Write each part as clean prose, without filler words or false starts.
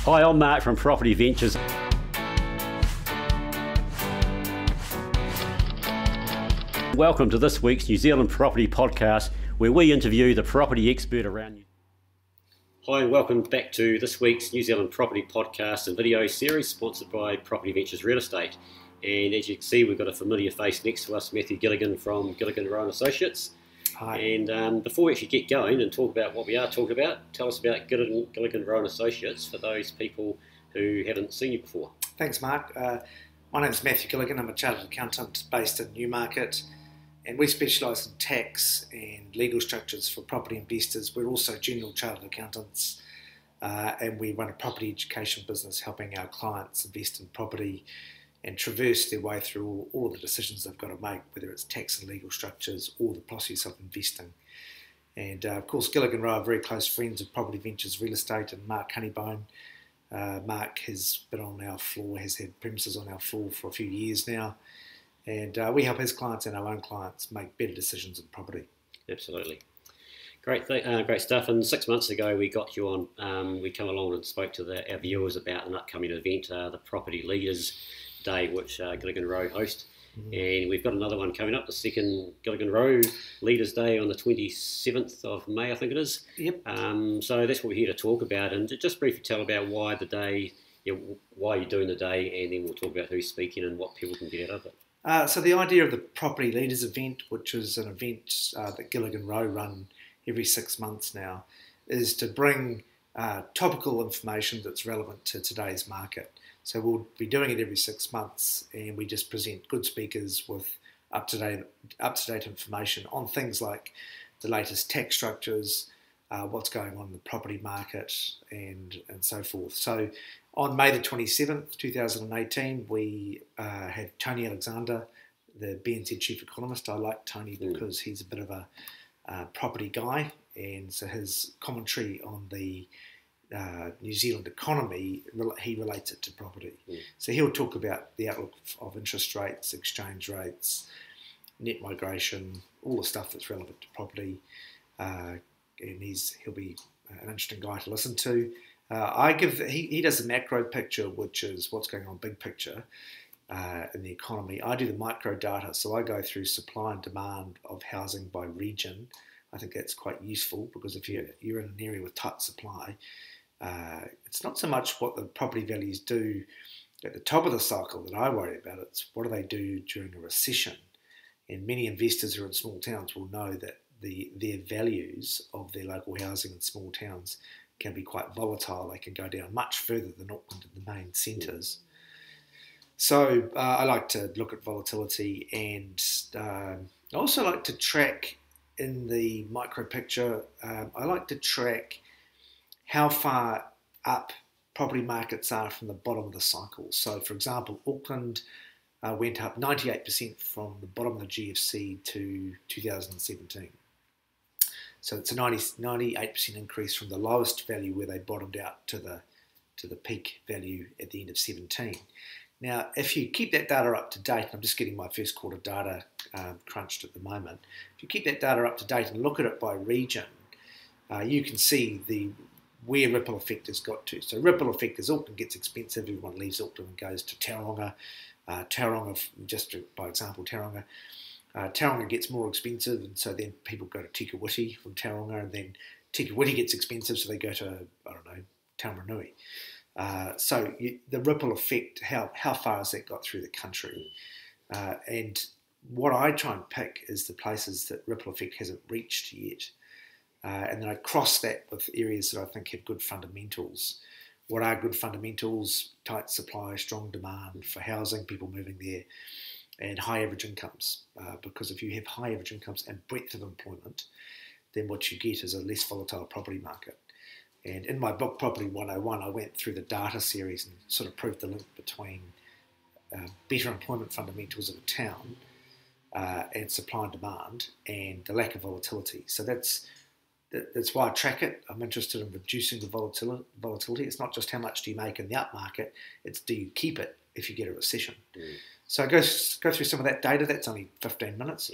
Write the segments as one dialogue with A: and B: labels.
A: Hi, I'm Mark from Property Ventures. Welcome to this week's New Zealand Property Podcast, where we interview the property expert around you. Hi, and welcome back to this week's New Zealand Property Podcast and video series sponsored by Property Ventures Real Estate. And as you can see, we've got a familiar face next to us, Matthew Gilligan from Gilligan Rowe and Associates.
B: Hi.
A: And before we actually get going and talk about what we are talking about, tell us about Gilligan Rowe and Associates for those people who haven't seen you before.
B: Thanks, Mark. My name is Matthew Gilligan. I'm a chartered accountant based in Newmarket, and we specialise in tax and legal structures for property investors. We're also general chartered accountants, and we run a property education business helping our clients invest in property and traverse their way through all of the decisions they've got to make, whether it's tax and legal structures or the process of investing. And of course, Gilligan Rowe are very close friends of Property Ventures Real Estate and Mark Honeybone. Mark has been on our floor, has had premises on our floor for a few years now, and we help his clients and our own clients make better decisions in property.
A: Absolutely. Great stuff. And 6 months ago, we got you on. We come along and spoke to our viewers about an upcoming event, the Property Leaders Day, which Gilligan Rowe host. And we've got another one coming up, the second Gilligan Rowe Leaders Day on the 27th of May, I think it is.
B: Yep.
A: So that's what we're here to talk about, and just briefly tell about why the day, why you're doing the day, and then we'll talk about who's speaking and what people can get out of it.
B: So the idea of the Property Leaders event, which is an event that Gilligan Rowe run every 6 months now, is to bring topical information that's relevant to today's market. So we'll be doing it every 6 months, and we just present good speakers with up-to-date information on things like the latest tax structures, what's going on in the property market, and so forth. So on May the 27th, 2018, we had Tony Alexander, the BNZ Chief Economist. I like Tony because he's a bit of a property guy, and so his commentary on the New Zealand economy, he relates it to property. So he'll talk about the outlook of interest rates, exchange rates, net migration, all the stuff that's relevant to property, and he'll be an interesting guy to listen to. He does the macro picture, which is what's going on big picture in the economy. I do the micro data, so I go through supply and demand of housing by region. I think that's quite useful because if you're in an area with tight supply, it's not so much what the property values do at the top of the cycle that I worry about. It's what do they do during a recession. And many investors who are in small towns will know that their values of their local housing in small towns can be quite volatile. They can go down much further than Auckland and the main centres. So I like to look at volatility, and I also like to track in the micro picture. I like to track how far up property markets are from the bottom of the cycle. So, for example, Auckland went up 98% from the bottom of the GFC to 2017. So it's a 98% increase from the lowest value where they bottomed out to the peak value at the end of 17. Now, if you keep that data up to date, I'm just getting my first quarter data crunched at the moment. If you keep that data up to date and look at it by region, you can see where ripple effect has got to. So ripple effect is Auckland gets expensive, everyone leaves Auckland and goes to Tauranga. Tauranga, just by example, Tauranga gets more expensive, and so then people go to Tikawiti from Tauranga, and then Tikawiti gets expensive, so they go to, I don't know, Taumarunui. So the ripple effect, how far has that got through the country? And what I try and pick is the places that ripple effect hasn't reached yet. And then I cross that with areas that I think have good fundamentals. What are good fundamentals? Tight supply, strong demand for housing, people moving there, and high average incomes. Because if you have high average incomes and breadth of employment, then what you get is a less volatile property market. And in my book, Property 101, I went through the data series and sort of proved the link between better employment fundamentals of a town and supply and demand and the lack of volatility. So that's why I track it. I'm interested in reducing the volatility. It's not just how much do you make in the up market, it's do you keep it if you get a recession. So I go through some of that data. That's only 15 minutes.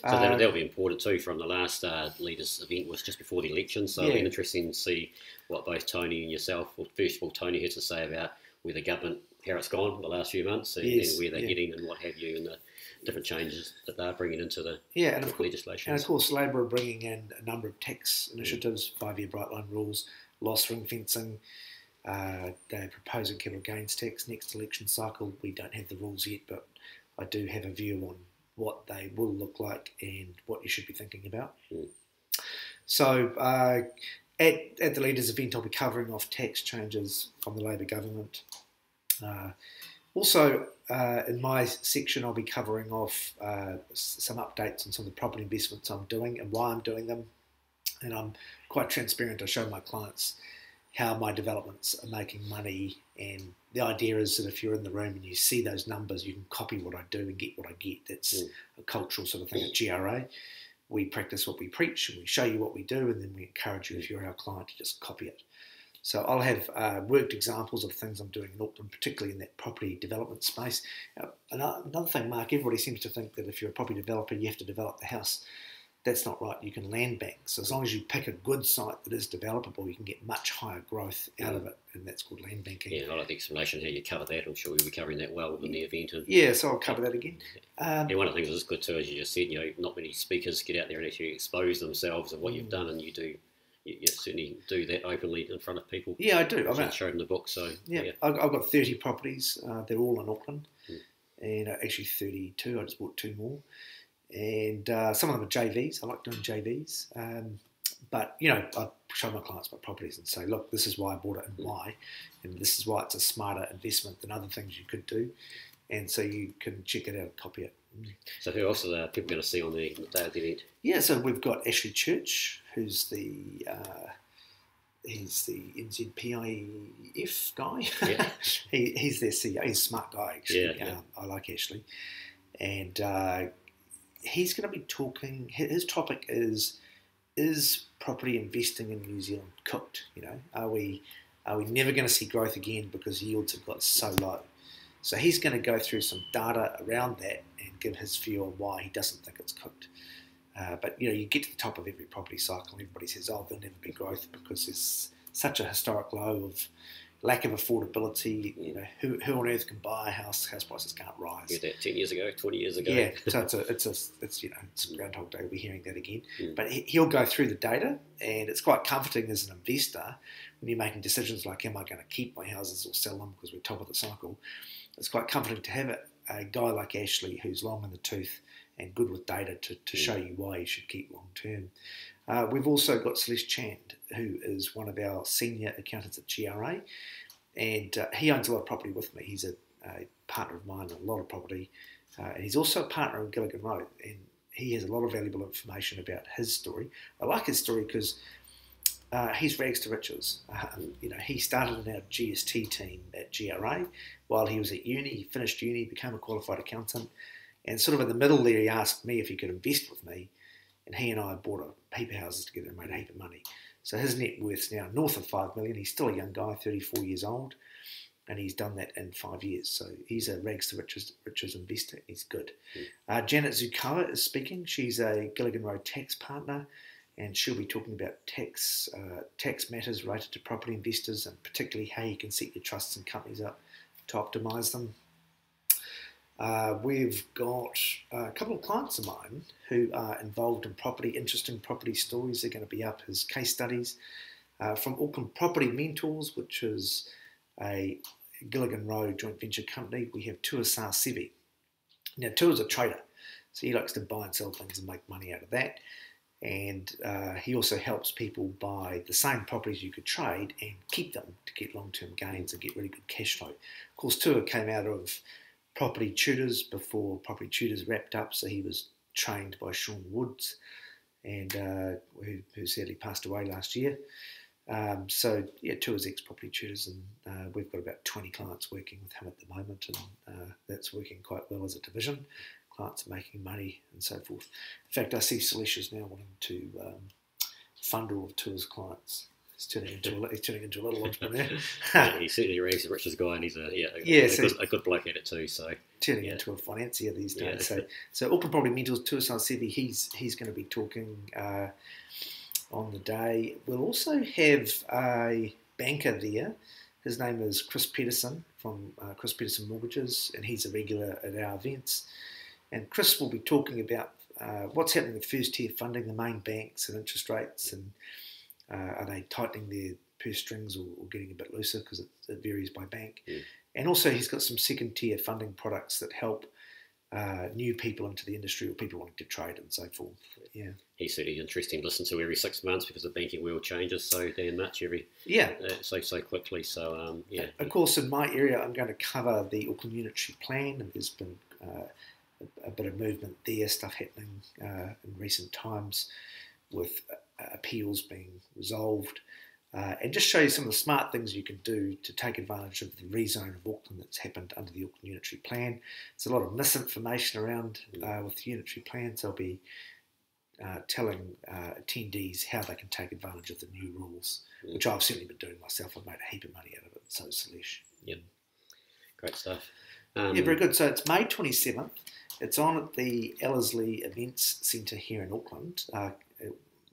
A: So that'll be important too. From the last leaders event was just before the election, so it'll be interesting to see what both Tony and yourself, well, first of all, Tony had to say about where the government, how it's gone the last few months, and where they're heading and what have you, and the different changes that they're bringing into the legislation.
B: And of course, Labor are bringing in a number of tax initiatives, 5-year bright line rules, loss ring fencing. They're proposing capital gains tax next election cycle. We don't have the rules yet, but I do have a view on what they will look like and what you should be thinking about. So at the leaders event, I'll be covering off tax changes from the Labor government. Also, in my section, I'll be covering off some updates on some of the property investments I'm doing and why I'm doing them. And I'm quite transparent. I show my clients how my developments are making money, and the idea is that if you're in the room and you see those numbers, you can copy what I do and get what I get. That's a cultural sort of thing at GRA. We practice what we preach, and we show you what we do, and then we encourage you, if you're our client, to just copy it. So I'll have worked examples of things I'm doing in Auckland, particularly in that property development space. Another thing, Mark, everybody seems to think that if you're a property developer, you have to develop the house. That's not right. You can land bank. So as long as you pick a good site that is developable, you can get much higher growth out of it, and that's called land banking.
A: Yeah, I like the explanation how you cover that. I'm sure we'll be covering that well within the event.
B: And, so I'll cover that again.
A: One of the things that's good too, as you just said, not many speakers get out there and actually expose themselves of what you've done, and you do. You certainly do that openly in front of people.
B: Yeah, I do.
A: I showed in the book. So
B: I've got 30 properties. They're all in Auckland, and actually 32. I just bought 2 more. And some of them are JVs. I like doing JVs. But, I show my clients my properties and say, look, this is why I bought it and why. And this is why it's a smarter investment than other things you could do. And so you can check it out and copy it.
A: So who else are people going to see on the day of the event?
B: Yeah, so we've got Ashley Church, who's he's the NZPIF guy. Yeah. he's their CEO. He's a smart guy, actually. I like Ashley. And he's going to be talking, his topic is property investing in New Zealand cooked? Are we never going to see growth again because yields have got so low? So he's going to go through some data around that and give his view on why he doesn't think it's cooked. But you get to the top of every property cycle and everybody says, there'll never be growth because there's such a historic low of lack of affordability. Who on earth can buy a house? House prices can't rise.
A: You heard that 10 years ago, 20 years ago.
B: Yeah, so it's Groundhog Day. We'll be hearing that again. But he'll go through the data, and it's quite comforting as an investor when you're making decisions like, am I going to keep my houses or sell them because we're top of the cycle? It's quite comforting to have a guy like Ashley who's long in the tooth and good with data to show you why you should keep long term. We've also got Celeste Chand, who is one of our senior accountants at GRA, and he owns a lot of property with me. He's a partner of mine on a lot of property, and he's also a partner of Gilligan Rowe, and he has a lot of valuable information about his story. I like his story because he's rags to riches. He started in our GST team at GRA while he was at uni. He finished uni, became a qualified accountant, and sort of in the middle there, he asked me if he could invest with me, and he and I bought a heap of houses together and made a heap of money. So his net worth's now north of $5 million. He's still a young guy, 34 years old, and he's done that in 5 years. So he's a rags to riches investor. He's good. Janet Zukawa is speaking. She's a Gilligan Rowe tax partner, and she'll be talking about tax matters related to property investors, and particularly how you can set your trusts and companies up to optimise them. We've got a couple of clients of mine who are involved in property, interesting property stories. They're going to be up as case studies. From Auckland Property Mentors, which is a Gilligan Rowe joint venture company, we have Tuasar Sevi. Now, Tua's a trader, so he likes to buy and sell things and make money out of that. And he also helps people buy the same properties you could trade and keep them to get long-term gains and get really good cash flow. Of course, Tua came out of Property Tutors before Property Tutors wrapped up, so he was trained by Sean Woods, and who sadly passed away last year. Tua's ex-Property Tutors, and we've got about 20 clients working with him at the moment, and that's working quite well as a division. Clients are making money and so forth. In fact, I see Celestia's now wanting to fund all of Tua's clients. He's turning into a little entrepreneur.
A: Yeah, he certainly ranks the richest guy, and he's a good bloke at it too. So
B: turning into a financier these days. So Auckland Property Mentors Tuasai Sevi, he's going to be talking on the day. We'll also have a banker there. His name is Chris Peterson from Chris Peterson Mortgages, and he's a regular at our events. And Chris will be talking about what's happening with first-tier funding, the main banks and interest rates, and are they tightening their purse strings or getting a bit looser, because it varies by bank. Yeah. And also he's got some second-tier funding products that help new people into the industry or people wanting to trade and so forth. Yeah,
A: he's certainly interesting to listen to every 6 months, because the banking world changes so damn much so quickly. So
B: Of course, in my area, I'm going to cover the Auckland Unitary Plan, and there's been a bit of movement there, stuff happening in recent times with appeals being resolved. And just show you some of the smart things you can do to take advantage of the rezone of Auckland that's happened under the Auckland Unitary Plan. There's a lot of misinformation around with the Unitary Plan, so I'll be telling attendees how they can take advantage of the new rules, which I've certainly been doing myself. I've made a heap of money out of it, so Salesh.
A: Yep, great stuff.
B: Yeah, very good. So it's May 27th. It's on at the Ellerslie Events Centre here in Auckland.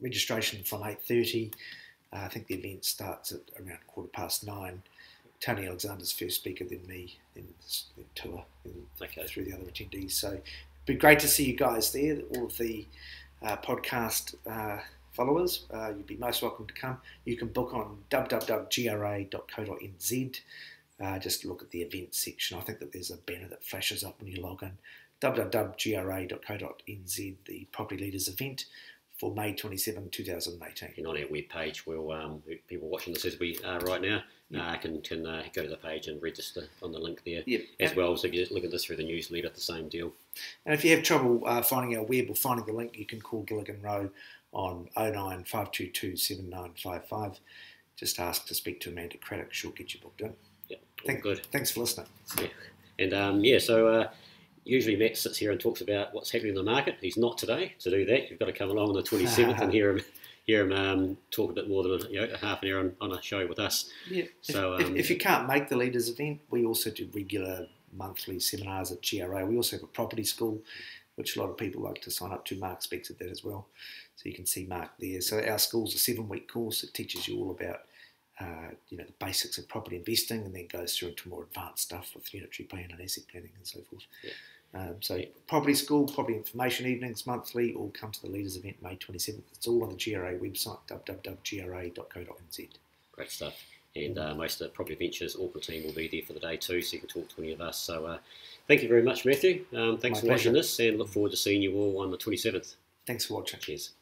B: Registration from 8:30. I think the event starts at around 9:15. Tony Alexander's first speaker, then me, then the tour, then through the other attendees. So it'd be great to see you guys there, all of the podcast followers. You'd be most welcome to come. You can book on www.gra.co.nz. Just look at the events section. I think that there's a banner that flashes up when you log in. www.gra.co.nz, the Property Leaders event for May 27, 2018.
A: And on our webpage, we'll people watching this as we are right now can go to the page and register on the link there as well. So if you look at this through the newsletter, the same deal.
B: And if you have trouble finding our web or finding the link, you can call Gilligan Rowe on 09 522 7955. Just ask to speak to Amanda Craddock. She'll get you booked in.
A: Yeah,
B: good. Thanks for listening.
A: Yeah, and so usually Matt sits here and talks about what's happening in the market. He's not today. To do that, you've got to come along on the 27th and hear him talk a bit more than a half an hour on a show with us.
B: Yeah. So if you can't make the Leaders event, we also do regular monthly seminars at GRA. We also have a property school, which a lot of people like to sign up to. Mark speaks at that as well, so you can see Mark there. So our school's a 7-week course. It teaches you all about the basics of property investing, and then goes through into more advanced stuff with unitary plan and asset planning and so forth. Yeah. Property school, property information evenings monthly, or come to the Leaders event May 27th. It's all on the GRA website, www.gra.co.nz.
A: Great stuff. And most of the Property Ventures Auckland team will be there for the day too, so you can talk to any of us. So thank you very much, Matthew. Thanks for watching this, and look forward to seeing you all on the 27th.
B: Thanks for watching.
A: Cheers.